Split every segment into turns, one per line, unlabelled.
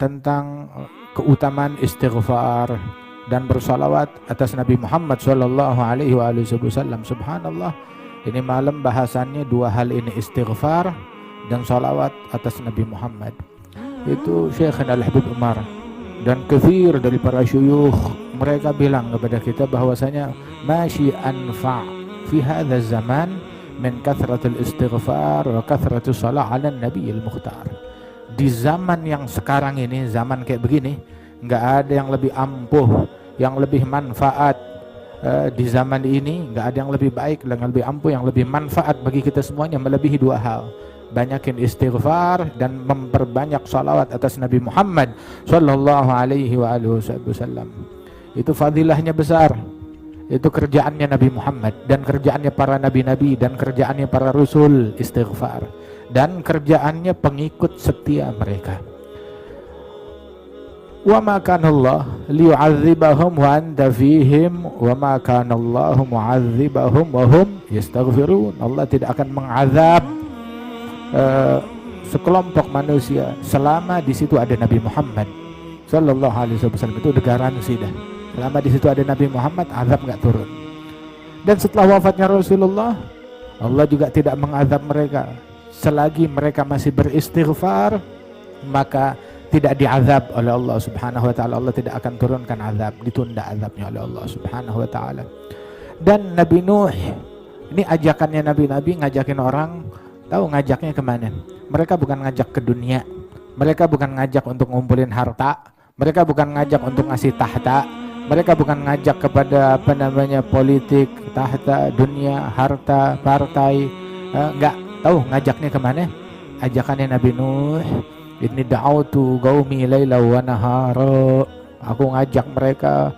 tentang keutamaan istighfar dan bersalawat atas Nabi Muhammad sallallahu alaihi wasallam. Subhanallah, ini malam bahasannya dua hal ini, istighfar dan salawat atas Nabi Muhammad. Itu Syekhina Al-Habib Umar dan kathir dari para syuyukh, mereka bilang kepada kita bahwasanya masyi anfa' fi hadha zaman min kathratul istighfar wa kathratus salah ala nabiyil mukhtar. Di zaman yang sekarang ini, zaman kayak begini, nggak ada yang lebih ampuh, yang lebih manfaat di zaman ini. Nggak ada yang lebih baik, yang lebih ampuh, yang lebih manfaat bagi kita semuanya melebihi dua hal: banyakin istighfar dan memperbanyak salawat atas Nabi Muhammad sallallahu alaihi wasallam. Itu fadilahnya besar. Itu kerjaannya Nabi Muhammad dan kerjaannya para nabi-nabi dan kerjaannya para rasul, istighfar, dan kerjaannya pengikut setia mereka. Wa ma kana Allah liyu'adzibahum wa anta fihim wa ma kana Allah mu'adzibahum wa hum yastaghfirun. Allah tidak akan mengazab sekelompok manusia selama di situ ada Nabi Muhammad sallallahu alaihi wasallam. Itu udah garansi dah. Selama di situ ada Nabi Muhammad, azab nggak turun. Dan setelah wafatnya Rasulullah, Allah juga tidak mengazab mereka. Selagi mereka masih beristighfar, maka tidak diazab oleh Allah Subhanahu wa taala. Allah tidak akan turunkan azab, ditunda azabnya oleh Allah Subhanahu wa taala. Dan Nabi Nuh, ini ajakannya nabi-nabi, ngajakin orang, tahu ngajaknya kemana? Mereka bukan ngajak ke dunia, mereka bukan ngajak untuk ngumpulin harta, mereka bukan ngajak untuk ngasih tahta, mereka bukan ngajak kepada politik, tahta, dunia, harta, partai, enggak. Tahu ngajaknya kemana? Ajakannya Nabi Nuh, inni da'autu qaumi laila wa nahara. Aku ngajak mereka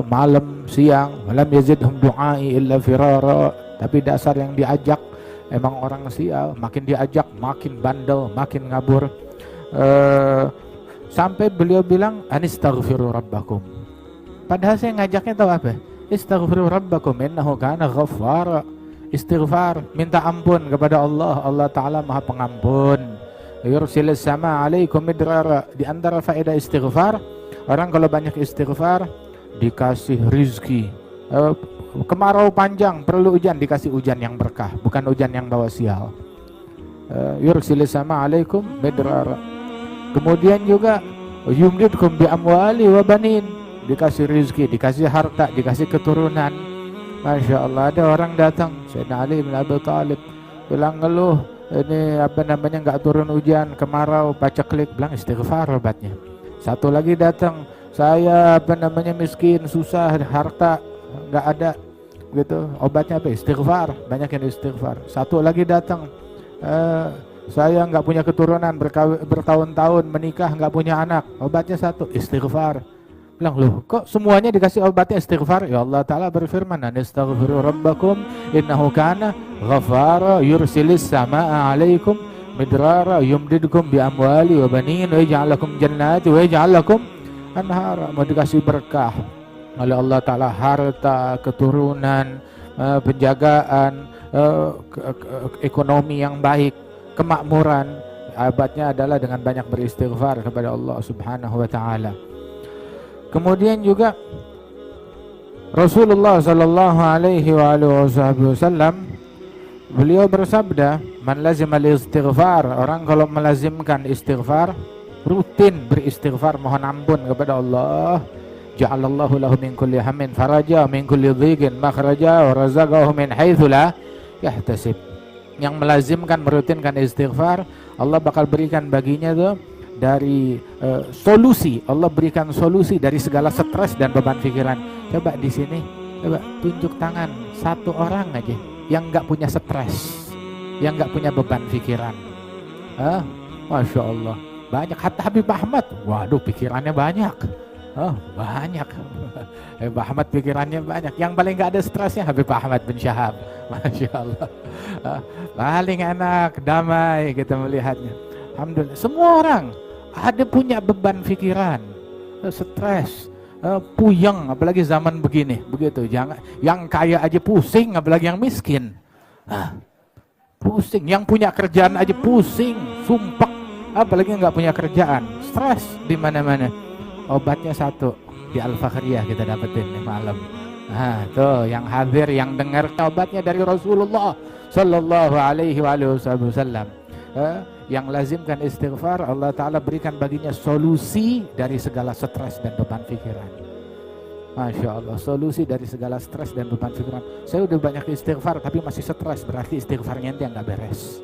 malam siang, malam yazidhum du'ai illa firara. Tapi dasar yang diajak emang orang sial, makin diajak makin bandel, makin ngabur. Sampai beliau bilang anistaghfiru rabbakum. Padahal saya ngajaknya tahu apa? Istaghfiru rabbakum innahu kana ghaffara. Istighfar, minta ampun kepada Allah. Allah Ta'ala maha pengampun. Yursilis sama alaikum midrara. Di antara faedah istighfar, orang kalau banyak istighfar dikasih rizki. Kemarau panjang perlu hujan, dikasih hujan yang berkah, bukan hujan yang bawa sial. Yursilis sama alaikum midrara. Kemudian juga yumdidkum bi amwali wa banin, dikasih rizki, dikasih harta, dikasih keturunan. Masya Allah, ada orang datang, Sayyidina Ali bin Abi Thalib, bilang ngeluh, ini nggak turun hujan, kemarau, paceklik, bilang istighfar obatnya. Satu lagi datang, saya miskin, susah, harta nggak ada, gitu, obatnya apa? Istighfar, banyak yang istighfar. Satu lagi datang, saya nggak punya keturunan, bertahun-tahun menikah nggak punya anak, obatnya satu, istighfar. Bilang, loh kok semuanya dikasih obatnya istighfar? Ya Allah Ta'ala berfirman, anistaghfiru rabbakum innahu kana ghaffara yursilis samaa alaikum midrara yumdidkum bi amwali wa banin wa yaj'al lakum jannati wa yaj'al lakum anhara. Mau dikasih berkah oleh Allah Ta'ala, harta, keturunan, penjagaan, ekonomi yang baik, kemakmuran. Obatnya adalah dengan banyak beristighfar kepada Allah Subhanahu wa Ta'ala. Kemudian juga Rasulullah sallallahu alaihi wasallam beliau bersabda, man lazima al-istighfar, orang kalau melazimkan istighfar, rutin beristighfar, mohon ampun kepada Allah, ja'alallahu lahu min kulli hammin faraja min kulli dhiqin makhraja wa razaqahu min haitsu la yahtasib. Yang melazimkan, merutinkan istighfar, Allah bakal berikan baginya tuh dari solusi. Allah berikan solusi dari segala stres dan beban pikiran. Coba di sini, coba tunjuk tangan satu orang aja yang nggak punya stres, yang nggak punya beban pikiran. Masya Allah, banyak. Hatta Habib Ahmad, waduh pikirannya banyak. Banyak. Habib Ahmad pikirannya banyak. Yang paling nggak ada stresnya Habib Ahmad bin Syahab. Masya Allah, paling enak, damai kita melihatnya. Alhamdulillah. Semua orang ada punya beban pikiran, stres, puyeng, apalagi zaman begini, begitu. Jangan yang kaya aja pusing, apalagi yang miskin. Pusing, yang punya kerjaan aja pusing, sumpek, apalagi nggak punya kerjaan, stres di mana-mana. Obatnya satu, di Al-Fakhriyah kita dapetin nih malam. Tuh yang hadir, yang dengar, obatnya dari Rasulullah Sallallahu Alaihi Wasallam. Yang lazimkan istighfar, Allah Ta'ala berikan baginya solusi dari segala stres dan beban pikiran. Masya Allah, solusi dari segala stres dan beban pikiran. Saya udah banyak istighfar tapi masih stres, berarti istighfarnya itu yang gak beres.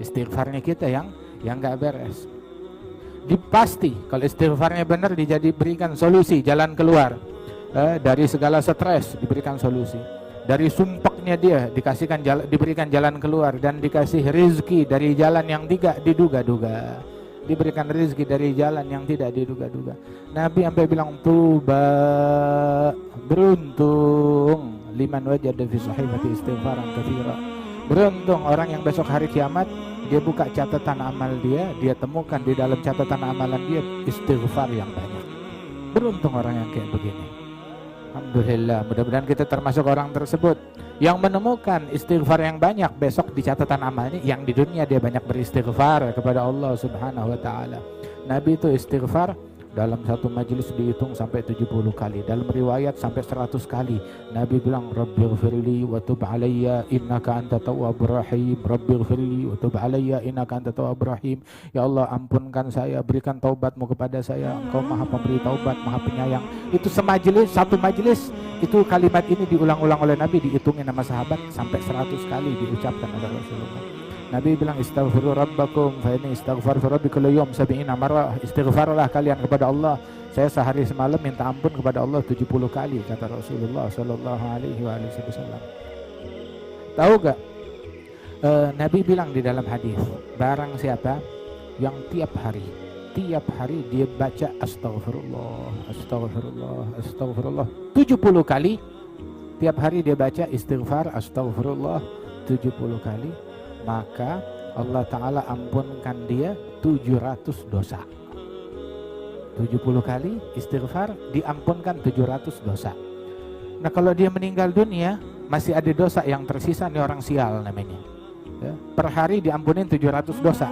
Istighfarnya kita yang gak beres. Dipasti kalau istighfarnya benar diberikan solusi, jalan keluar dari segala stres, diberikan solusi. Dari sumpeknya dia diberikan jalan keluar, dan dikasih rizki dari jalan yang tidak diduga-duga, diberikan rizki dari jalan yang tidak diduga-duga. Nabi sampai bilang tuba, beruntung liman wajada fi sahifati istighfaran katsira. Beruntung orang yang besok hari kiamat dia buka catatan amal dia temukan di dalam catatan amalan dia istighfar yang banyak. Beruntung orang yang kayak begini. Alhamdulillah, mudah-mudahan kita termasuk orang tersebut yang menemukan istighfar yang banyak besok di catatan amalnya, yang di dunia dia banyak beristighfar kepada Allah Subhanahu wa taala. Nabi itu istighfar dalam satu majelis dihitung sampai 70 kali, dalam riwayat sampai 100 kali. Nabi bilang rabbighfirli wa tub alayya innaka antat tawwabur rahim, rabbighfirli wa tub alayya innaka antat tawwabur rahim. Ya Allah, ampunkan saya, berikan taubatmu kepada saya, engkau maha pemberi taubat, maha penyayang. Itu satu majelis itu kalimat ini diulang-ulang oleh Nabi, dihitungin sama sahabat sampai 100 kali diucapkan oleh Rasulullah. Nabi bilang istaghfiru rabbakum fa inni istaghfar fi rabbi kulli yawm 70 marrah. Istighfarlah kalian kepada Allah. Saya sehari semalam minta ampun kepada Allah 70 kali, kata Rasulullah sallallahu alaihi wasallam. Tahu gak? Nabi bilang di dalam hadis, barang siapa yang tiap hari dia baca astagfirullah, astagfirullah, astagfirullah 70 kali, tiap hari dia baca istighfar astagfirullah 70 kali, maka Allah Ta'ala ampunkan dia 700 dosa. 70 kali istighfar diampunkan 700 dosa. Nah kalau dia meninggal dunia masih ada dosa yang tersisa, nih orang sial namanya ya. Per hari diampunin 700 dosa.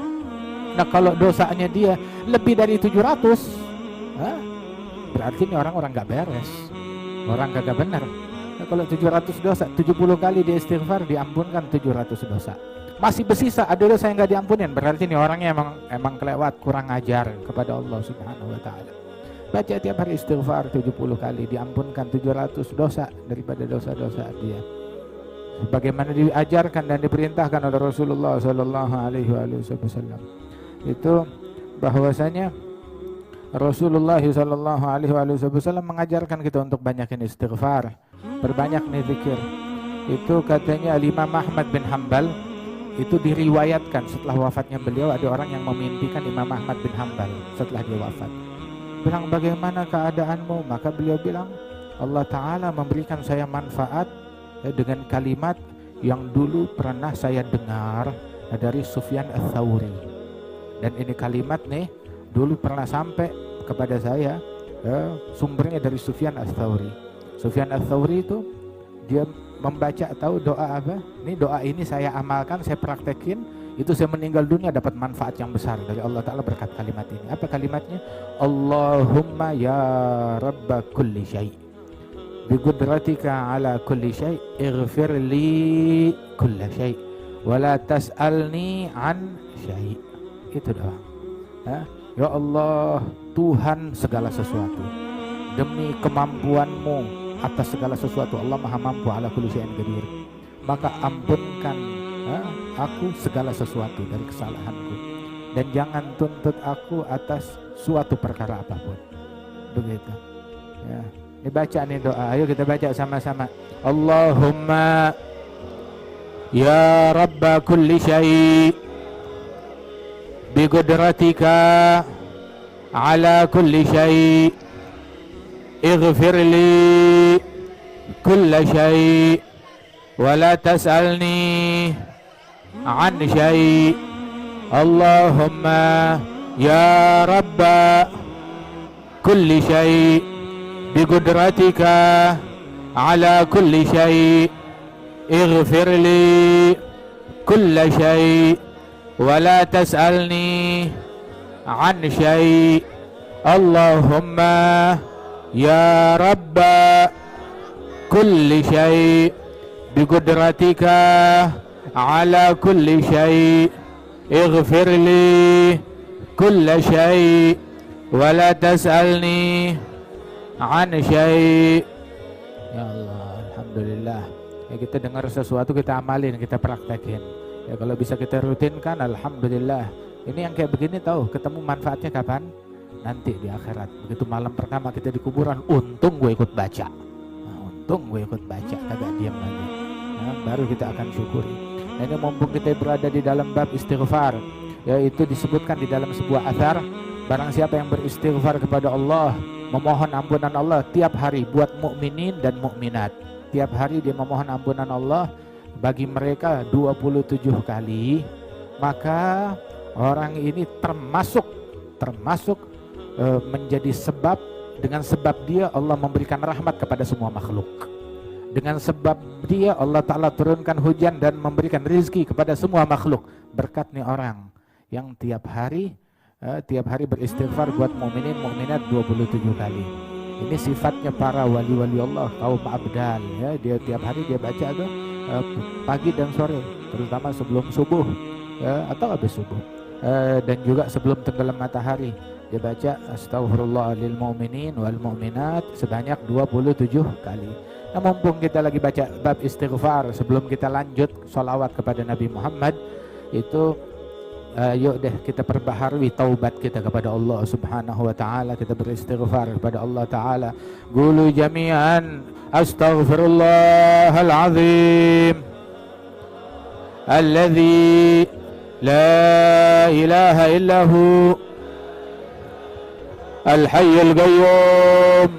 Nah kalau dosanya dia lebih dari 700, berarti ini orang gak beres, orang kagak benar. Nah, kalau 700 dosa, 70 kali dia istighfar diampunkan 700 dosa. Masih bersisa ada dosa yang gak diampunin, berarti ini orangnya emang kelewat, kurang ajar kepada Allah Subhanahu wa taala. Baca tiap hari istighfar 70 kali diampunkan 700 dosa daripada dosa-dosa dia. Sebagaimana diajarkan dan diperintahkan oleh Rasulullah sallallahu alaihi wasallam. Itu bahwasanya Rasulullah sallallahu alaihi wasallam mengajarkan kita untuk banyakin istighfar, berbanyak nih zikir. Itu katanya Imam Ahmad bin Hanbal itu diriwayatkan setelah wafatnya beliau ada orang yang memimpikan Imam Ahmad bin Hanbal setelah dia wafat. Bilang, bagaimana keadaanmu? Maka beliau bilang, Allah Ta'ala memberikan saya manfaat dengan kalimat yang dulu pernah saya dengar dari Sufyan Ats-Tsauri. Dan ini kalimat nih dulu pernah sampai kepada saya, sumbernya dari Sufyan Ats-Tsauri. Sufyan Ats-Tsauri itu dia membaca, tahu doa apa? Ini doa ini saya amalkan, saya praktekin, itu saya meninggal dunia dapat manfaat yang besar dari Allah Ta'ala berkat kalimat ini. Apa kalimatnya? Allahumma ya rabba kulli syai' bi qudratika ala kulli syai' ighfir li kulli syai' wa la tas'alni an syai'. Itu doa. Ya Allah, Tuhan segala sesuatu, demi kemampuanmu atas segala sesuatu, Allah maha mampu ala kulli syai'in qadir, maka ampunkan aku segala sesuatu dari kesalahanku, dan jangan tuntut aku atas suatu perkara apapun. Begitu ya. Ini baca nih doa, ayo kita baca sama-sama. Allahumma ya rabba kulli syai' bi qudratika ala kulli syai' ighfir li kulla syai' wa la tas'alni an syai'. Allahumma ya rabba kulli syai' biqudratika ala kulli syai' ighfir li kulla syai' wa la tas'alni an syai'. Allahumma ya rabba kulli syai' biqudratika ala kulli syai' ighfir li kulla syai' wa la tas'alni an syai'. Ya Allah, alhamdulillah. Ya, kita dengar sesuatu, kita amalin, kita praktekin. Ya, kalau bisa kita rutinkan, alhamdulillah. Ini yang kayak begini tahu, ketemu manfaatnya kapan? Nanti di akhirat. Begitu malam pertama kita di kuburan, untung gue ikut baca. Nah, untung gue ikut baca, kagak diam lagi. Nah, baru kita akan syukuri. Nah, ini mumpung kita berada di dalam bab istighfar, yaitu disebutkan di dalam sebuah athar, barang siapa yang beristighfar kepada Allah, memohon ampunan Allah tiap hari buat mukminin dan mukminat. Tiap hari dia memohon ampunan Allah bagi mereka 27 kali, maka orang ini termasuk menjadi sebab, dengan sebab dia Allah memberikan rahmat kepada semua makhluk. Dengan sebab dia Allah Ta'ala turunkan hujan dan memberikan rizki kepada semua makhluk. Berkat nih orang yang tiap hari beristighfar buat mukminin mukminat 27 kali. Ini sifatnya para wali-wali Allah, kaum abdal, ya. Dia tiap hari dia baca tuh pagi dan sore, terutama sebelum subuh, ya, atau habis subuh, dan juga sebelum tenggelam matahari. Dia baca astaghfirullah lil mu'minin wal mu'minat sebanyak 27 kali. Nah, mumpung kita lagi baca bab istighfar, sebelum kita lanjut sholawat kepada Nabi Muhammad, itu yuk deh kita perbaharui taubat kita kepada Allah Subhanahu wa taala. Kita beristighfar kepada Allah taala. Qulu jami'an astaghfirullahal azim alladzi la ilaha illahu al-hayyul qayyum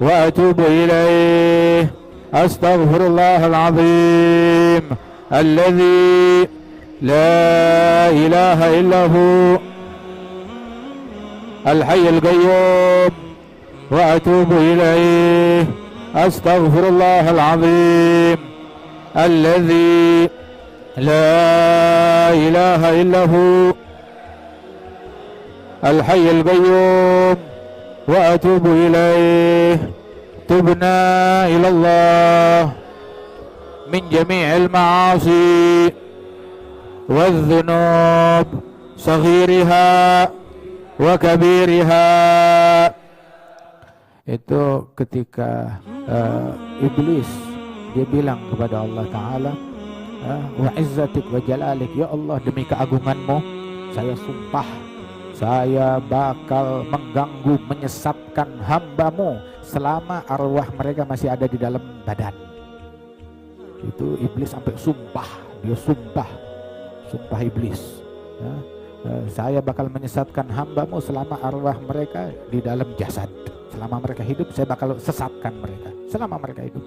wa atubu ilaih. Astaghfirullahal azim alladzi لا إله إلا هو الحي القيوم وأتوب إليه. أستغفر الله العظيم الذي لا إله إلا هو الحي القيوم وأتوب إليه. تبنا إلى الله من جميع المعاصي والذنوب صغيرها وكبيرها. Itu ketika iblis dia bilang kepada Allah Ta'ala, wa izzatik wa jalalik, ya Allah demi keagunganmu saya sumpah saya bakal mengganggu, menyesatkan hambamu selama arwah mereka masih ada di dalam badan. Itu iblis sampai sumpah, dia sumpah iblis, ya, saya bakal menyesatkan hambamu selama arwah mereka di dalam jasad. Selama mereka hidup saya bakal sesatkan mereka selama mereka hidup.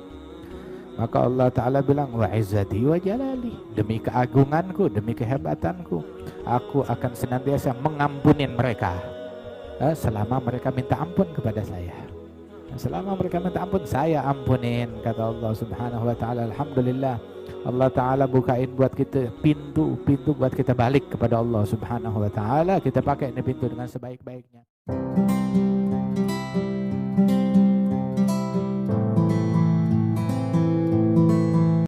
Maka Allah Ta'ala bilang, wa izzati wa jalali, demi keagunganku, demi kehebatanku, aku akan senantiasa mengampunin mereka selama mereka minta ampun kepada saya. Selama mereka minta ampun, saya ampunin, kata Allah Subhanahu wa Ta'ala. Alhamdulillah, Allah Ta'ala bukain buat kita pintu buat kita balik kepada Allah Subhanahu wa Ta'ala. Kita pakai ini pintu dengan sebaik-baiknya.